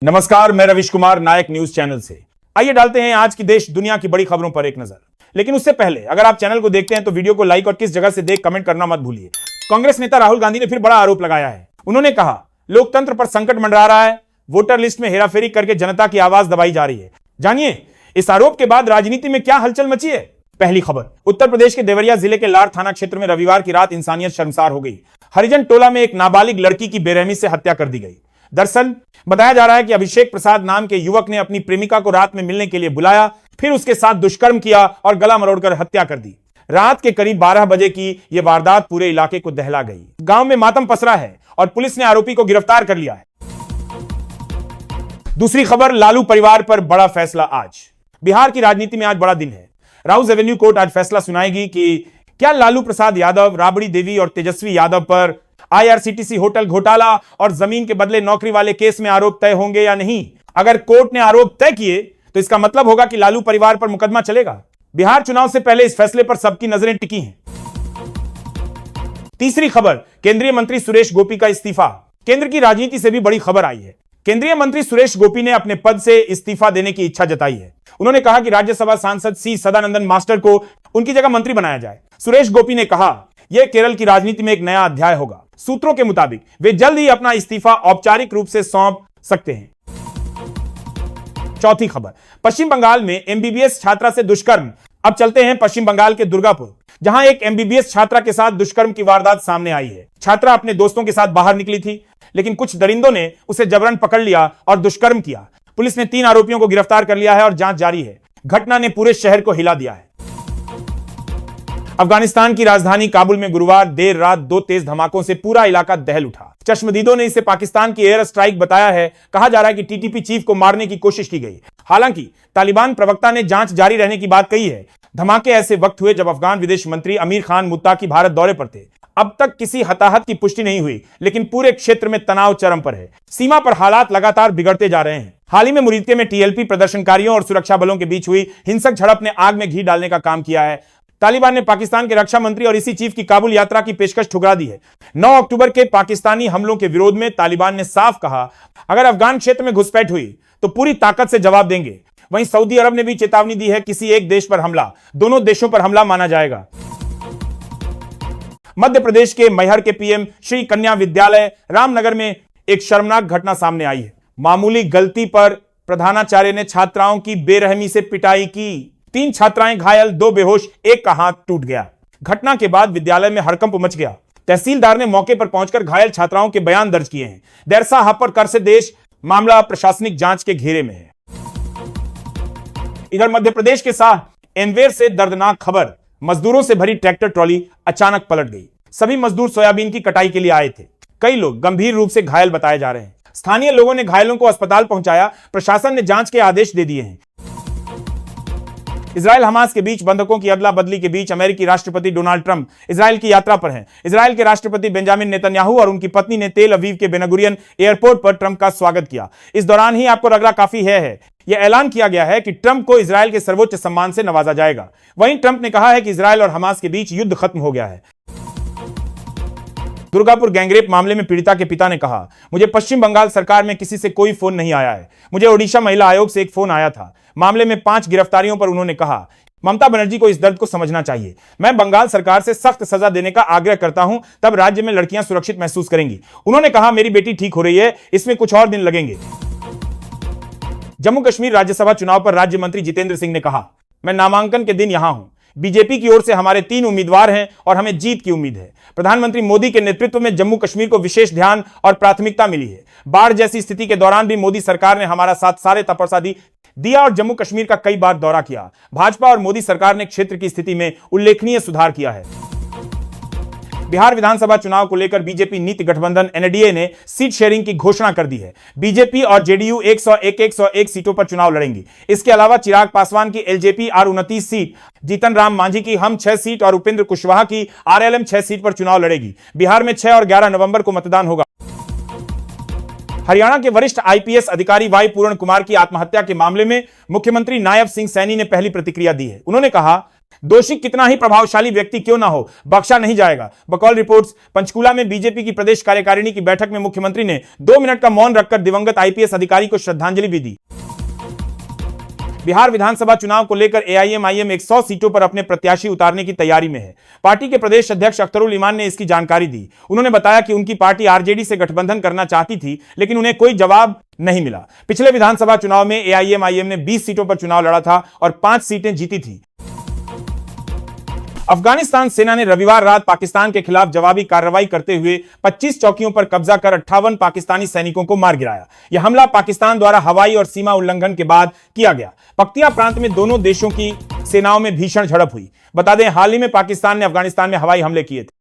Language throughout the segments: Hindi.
नमस्कार, मैं रविश कुमार नायक न्यूज चैनल से। आइए डालते हैं आज की देश दुनिया की बड़ी खबरों पर एक नजर। लेकिन उससे पहले अगर आप चैनल को देखते हैं तो वीडियो को लाइक और किस जगह से देख कमेंट करना मत भूलिए। कांग्रेस नेता राहुल गांधी ने फिर बड़ा आरोप लगाया है। उन्होंने कहा लोकतंत्र पर संकट मंडरा रहा है, वोटर लिस्ट में हेराफेरी करके जनता की आवाज दबाई जा रही है। जानिए इस आरोप के बाद राजनीति में क्या हलचल मची है। पहली खबर, उत्तर प्रदेश के देवरिया जिले के लार थाना क्षेत्र में रविवार की रात इंसानियत शर्मसार हो गई। हरिजन टोला में एक नाबालिग लड़की की बेरहमी से हत्या कर दी गई। दरअसल बताया जा रहा है कि अभिषेक प्रसाद नाम के युवक ने अपनी प्रेमिका को रात में मिलने के लिए बुलाया, फिर उसके साथ दुष्कर्म किया और गला मरोड़कर हत्या कर दी। रात के करीब 12 बजे की यह वारदात पूरे इलाके को दहला गई। गांव में मातम पसरा है और पुलिस ने आरोपी को गिरफ्तार कर लिया है। दूसरी खबर, लालू परिवार पर बड़ा फैसला आज। बिहार की राजनीति में आज बड़ा दिन है। राउज एवेन्यू कोर्ट आज फैसला सुनाएगी कि क्या लालू प्रसाद यादव, राबड़ी देवी और तेजस्वी यादव पर आईआरसीटीसी होटल घोटाला और जमीन के बदले नौकरी वाले केस में आरोप तय होंगे या नहीं। अगर कोर्ट ने आरोप तय किए तो इसका मतलब होगा कि लालू परिवार पर मुकदमा चलेगा। बिहार चुनाव से पहले इस फैसले पर सबकी नजरें टिकी हैं। तीसरी खबर, केंद्रीय मंत्री सुरेश गोपी का इस्तीफा। केंद्र की राजनीति से भी बड़ी खबर आई है। केंद्रीय मंत्री सुरेश गोपी ने अपने पद से इस्तीफा देने की इच्छा जताई है। उन्होंने कहा कि राज्यसभा सांसद सी सदानंदन मास्टर को उनकी जगह मंत्री बनाया जाए। सुरेश गोपी ने कहा यह केरल की राजनीति में एक नया अध्याय होगा। सूत्रों के मुताबिक वे जल्द ही अपना इस्तीफा औपचारिक रूप से सौंप सकते हैं। चौथी खबर, पश्चिम बंगाल में एमबीबीएस छात्रा से दुष्कर्म। अब चलते हैं पश्चिम बंगाल के दुर्गापुर, जहां एक एमबीबीएस छात्रा के साथ दुष्कर्म की वारदात सामने आई है। छात्रा अपने दोस्तों के साथ बाहर निकली थी, लेकिन कुछ दरिंदों ने उसे जबरन पकड़ लिया और दुष्कर्म किया। पुलिस ने 3 आरोपियों को गिरफ्तार कर लिया है और जांच जारी है। घटना ने पूरे शहर को हिला दिया है। अफगानिस्तान की राजधानी काबुल में गुरुवार देर रात 2 तेज धमाकों से पूरा इलाका दहल उठा। चश्मदीदों ने इसे पाकिस्तान की एयर स्ट्राइक बताया है। कहा जा रहा है कि टीटीपी चीफ को मारने की कोशिश की गई। हालांकि तालिबान प्रवक्ता ने जांच जारी रहने की बात कही है। धमाके ऐसे वक्त हुए जब अफगान विदेश मंत्री अमीर खान मुत्ताकी भारत दौरे पर थे। अब तक किसी हताहत की पुष्टि नहीं हुई, लेकिन पूरे क्षेत्र में तनाव चरम पर है। सीमा पर हालात लगातार बिगड़ते जा रहे हैं। हाल ही में मुरीदके में टीएलपी प्रदर्शनकारियों और सुरक्षा बलों के बीच हुई हिंसक झड़प ने आग में घी डालने का काम किया है। तालिबान ने पाकिस्तान के रक्षा मंत्री और इसी चीफ की काबुल यात्रा की पेशकश ठुकरा दी है। 9 अक्टूबर के पाकिस्तानी हमलों के विरोध में तालिबान ने साफ कहा अगर अफगान क्षेत्र में घुसपैठ हुई तो पूरी ताकत से जवाब देंगे। वहीं सऊदी अरब ने भी चेतावनी दी है, किसी एक देश पर हमला दोनों देशों पर हमला माना जाएगा। मध्य प्रदेश के मैहर के पीएम श्री कन्या विद्यालय रामनगर में एक शर्मनाक घटना सामने आई है। मामूली गलती पर प्रधानाचार्य ने छात्राओं की बेरहमी से पिटाई की। 3 छात्राएं घायल, 2 बेहोश, एक का हाथ टूट गया। घटना के बाद विद्यालय में हड़कंप मच गया। तहसीलदार ने मौके पर पहुंचकर घायल छात्राओं के बयान दर्ज किए हैं। देरसा हापर कर से देश मामला प्रशासनिक जांच के घेरे में है। इधर मध्य प्रदेश के साथ एनवेर से दर्दनाक खबर, मजदूरों से भरी ट्रैक्टर ट्रॉली अचानक पलट गई। सभी मजदूर सोयाबीन की कटाई के लिए आए थे। कई लोग गंभीर रूप से घायल बताए जा रहे हैं। स्थानीय लोगों ने घायलों को अस्पताल पहुंचाया। प्रशासन ने जांच के आदेश दे दिए हैं। इजराइल हमास के बीच बंधकों की अदला बदली के बीच अमेरिकी राष्ट्रपति डोनाल्ड ट्रंप इजराइल की यात्रा पर हैं। इजराइल के राष्ट्रपति बेंजामिन नेतन्याहू और उनकी पत्नी ने तेल अवीव के बेनगुरियन एयरपोर्ट पर ट्रंप का स्वागत किया। इस दौरान ही आपको रगड़ा काफी है। यह ऐलान किया गया है कि ट्रंप को इजराइल के सर्वोच्च सम्मान से नवाजा जाएगा। वहीं ट्रंप ने कहा है कि इजराइल और हमास के बीच युद्ध खत्म हो गया है। दुर्गापुर गैंगरेप मामले में पीड़िता के पिता ने कहा मुझे पश्चिम बंगाल सरकार में किसी से कोई फोन नहीं आया है। मुझे ओडिशा महिला आयोग से एक फोन आया था। मामले में 5 गिरफ्तारियों पर उन्होंने कहा ममता बनर्जी को इस दर्द को समझना चाहिए। मैं बंगाल सरकार से सख्त सजा देने का आग्रह करता हूं, तब राज्य में लड़कियां सुरक्षित महसूस करेंगी। उन्होंने कहा मेरी बेटी ठीक हो रही है, इसमें कुछ और दिन लगेंगे। जम्मू कश्मीर राज्यसभा चुनाव पर राज्य मंत्री जितेंद्र सिंह ने कहा मैं नामांकन के दिन यहां हूं। बीजेपी की ओर से हमारे 3 उम्मीदवार हैं और हमें जीत की उम्मीद है। प्रधानमंत्री मोदी के नेतृत्व में जम्मू कश्मीर को विशेष ध्यान और प्राथमिकता मिली है। बाढ़ जैसी स्थिति के दौरान भी मोदी सरकार ने हमारा साथ सारे तपस्या दिया और जम्मू कश्मीर का कई बार दौरा किया। भाजपा और मोदी सरकार ने क्षेत्र की स्थिति में उल्लेखनीय सुधार किया है। बिहार विधानसभा चुनाव को लेकर बीजेपी नीति गठबंधन एनडीए ने सीट शेयरिंग की घोषणा कर दी है। बीजेपी और जेडीयू 101 सीटों पर चुनाव लड़ेंगी। इसके अलावा चिराग पासवान की LJP R 29 seat, Jitan Ram Manjhi की हम 6 सीट और उपेंद्र कुशवाहा की आरएलएम 6 सीट पर चुनाव लड़ेगी। बिहार में 6 और 11 नवंबर को मतदान होगा। हरियाणा के वरिष्ठ आईपीएस अधिकारी वाई पूर्ण कुमार की आत्महत्या के मामले में मुख्यमंत्री नायब सिंह सैनी ने पहली प्रतिक्रिया दी है। उन्होंने कहा दोषी कितना ही प्रभावशाली व्यक्ति क्यों ना हो, बख्शा नहीं जाएगा। बकौल रिपोर्ट्स, पंचकूला में बीजेपी की प्रदेश कार्यकारिणी की बैठक में मुख्यमंत्री ने 2 मिनट का मौन रखकर दिवंगत आईपीएस अधिकारी को श्रद्धांजलि भी दी। बिहार विधानसभा चुनाव को लेकर एआईएमआईएम 100 सीटों पर अपने प्रत्याशी उतारने की तैयारी में है। पार्टी के प्रदेश अध्यक्ष अख्तरुल ईमान ने इसकी जानकारी दी। उन्होंने बताया कि उनकी पार्टी आरजेडी से गठबंधन करना चाहती थी, लेकिन उन्हें कोई जवाब नहीं मिला। पिछले विधानसभा चुनाव में एआईएमआईएम ने 20 सीटों पर चुनाव लड़ा था और 5 सीटें जीती थी। अफगानिस्तान सेना ने रविवार रात पाकिस्तान के खिलाफ जवाबी कार्रवाई करते हुए 25 चौकियों पर कब्जा कर 58 पाकिस्तानी सैनिकों को मार गिराया। यह हमला पाकिस्तान द्वारा हवाई और सीमा उल्लंघन के बाद किया गया। पख्तिया प्रांत में दोनों देशों की सेनाओं में भीषण झड़प हुई। बता दें, हाल ही में पाकिस्तान ने अफगानिस्तान में हवाई हमले किए थे।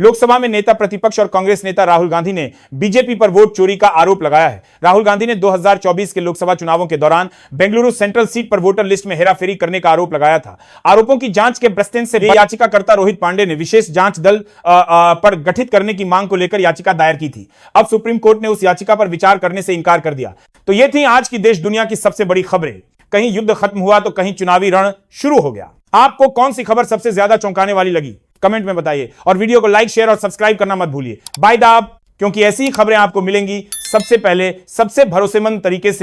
लोकसभा में नेता प्रतिपक्ष और कांग्रेस नेता राहुल गांधी ने बीजेपी पर वोट चोरी का आरोप लगाया है। राहुल गांधी ने 2024 के लोकसभा चुनावों के दौरान बेंगलुरु सेंट्रल सीट पर वोटर लिस्ट में हेराफेरी करने का आरोप लगाया था। आरोपों की जांच के प्रश्न से याचिकाकर्ता रोहित पांडे ने विशेष जांच दल पर गठित करने की मांग को लेकर याचिका दायर की थी। अब सुप्रीम कोर्ट ने उस याचिका पर विचार करने से इंकार कर दिया। तो ये थी आज की देश दुनिया की सबसे बड़ी खबरें। कहीं युद्ध खत्म हुआ तो कहीं चुनावी रण शुरू हो गया। आपको कौन सी खबर सबसे ज्यादा चौंकाने वाली लगी, कमेंट में बताइए और वीडियो को लाइक, शेयर और सब्सक्राइब करना मत भूलिए। बाय दाब, क्योंकि ऐसी ही खबरें आपको मिलेंगी सबसे पहले, सबसे भरोसेमंद तरीके से।